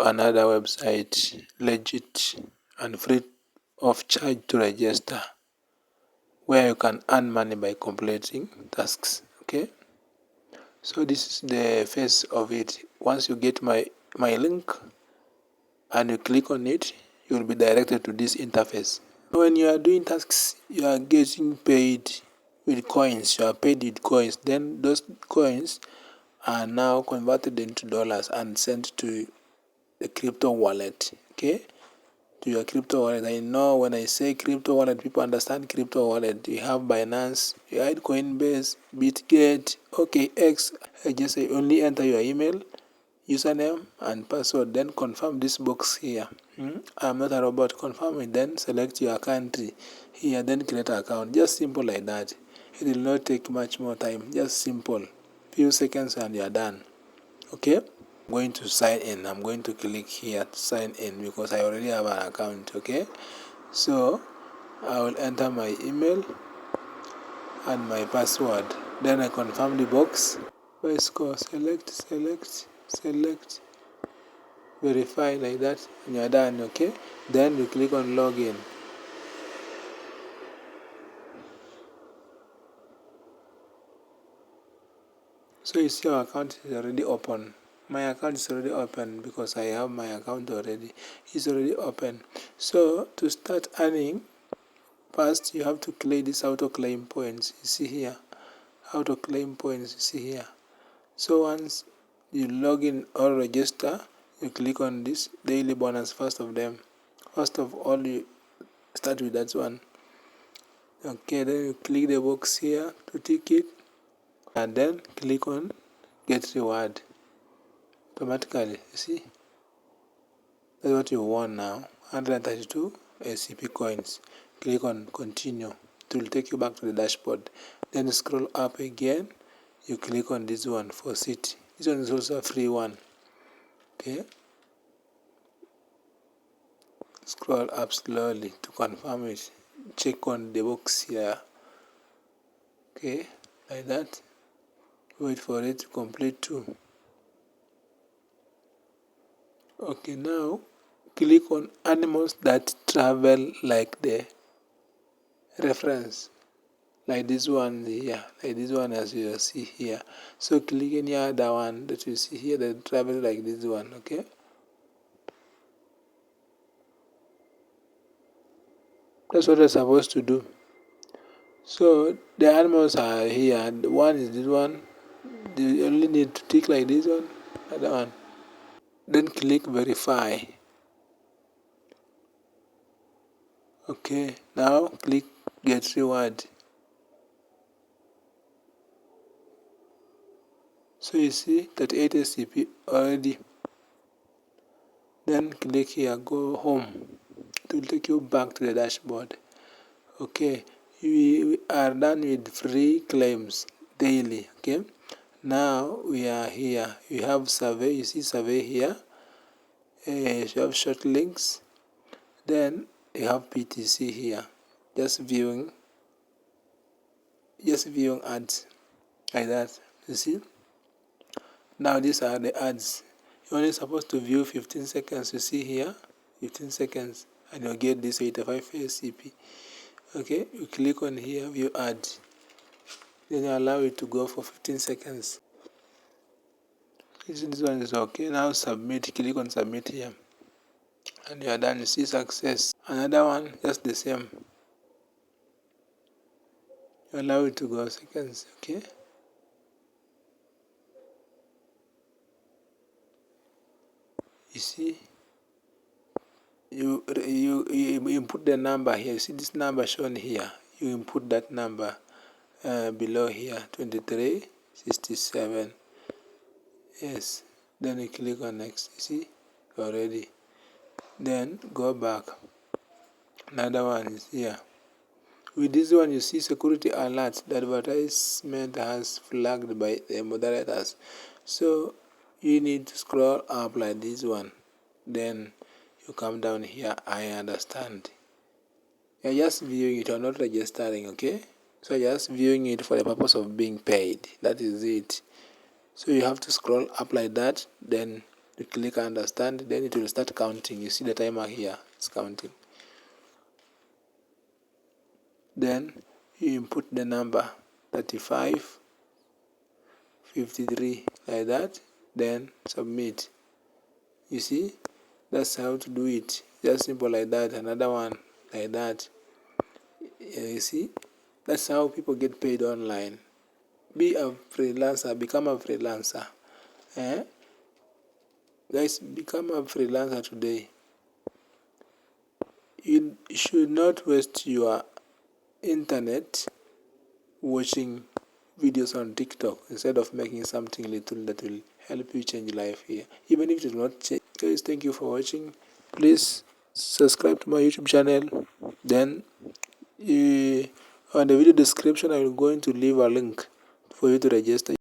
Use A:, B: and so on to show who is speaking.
A: another website, legit and free of charge to register, where you can earn money by completing tasks. Okay, so this is the face of it. Once you get my link and you click on it, you will be directed to this interface. When you are doing tasks, you are getting paid with coins. You are paid with coins. Then those coins are now converted into dollars and sent to the crypto wallet. Okay, to your crypto wallet. I know when I say crypto wallet, people understand crypto wallet. You have Binance, you have Coinbase, Bitget, OKX. I just say only enter your email, username and password, then confirm this box here. I'm not a robot. Confirm it, then select your country here, then create an account. Just simple like that. It will not take much more time. Just simple. Few seconds and you are done. Okay, I'm going to sign in. I'm going to click here to sign in because I already have an account. Okay, so I will enter my email and my password. Then I confirm the box. By score, select, verify like that, and you're done. Okay, then you click on login. So you see our account is already open. My account is already open because I have my account already. It's already open. So to start earning, first you have to claim this auto claim points. You see here, auto claim points. You see here. So once you log in or register, you click on this daily bonus. First of all, you start with that one. Okay, then you click the box here to tick it, and then click on get reward. Automatically, you see, that's what you want now. 132 SCP coins. Click on continue. It will take you back to the dashboard. Then scroll up again. You click on this one for city. This one is also a free one. Okay. Scroll up slowly to confirm it. Check on the box here. Okay, like that. Wait for it to complete too. Okay, now click on animals that travel like the reference, like this one here, like this one as you see here. So click any other one that you see here that travel like this one. Okay, that's what you're supposed to do. So the animals are here. The one is this one. You only need to tick like this one, other one. Then click verify. Okay, now click get reward. So you see that 8 SCP already. Then click here, go home. It will take you back to the dashboard. Okay, we are done with free claims daily. Okay, now we are here. You have survey. You see survey here. You have short links. Then you have PTC here. Just viewing ads like that. You see. Now these are the ads. You're only supposed to view 15 seconds. You see here, 15 seconds, and you'll get this 85 SCP. Okay, you click on here, view ads. Then you allow it to go for 15 seconds. This one is okay. Now submit. Click on submit here, and you are done. You see success. Another one, just the same. You allow it to go seconds. Okay. You see. You input the number here. You see this number shown here. You input that number below here, 2367. Yes. Then you click on next. You see, already. Then go back. Another one is here. With this one, you see security alert. The advertisement has flagged by the moderators. So you need to scroll up like this one. Then you come down here. I understand. You're just viewing it. You're not registering. Okay. So you're just viewing it for the purpose of being paid. That is it. So you have to scroll up like that. Then You click understand, then it will start counting. You see the timer here, it's counting. Then you input the number 35, 53 like that, then submit. You see, that's how to do it. Just simple like that. Another one like that. You see, that's how people get paid online. Be a freelancer, become a freelancer. Guys, become a freelancer today. You should not waste your internet watching videos on TikTok instead of making something little that will help you change life here. Even if it will not change. Guys, thank you for watching. Please subscribe to my YouTube channel. Then on the video description, I will going to leave a link for you to register.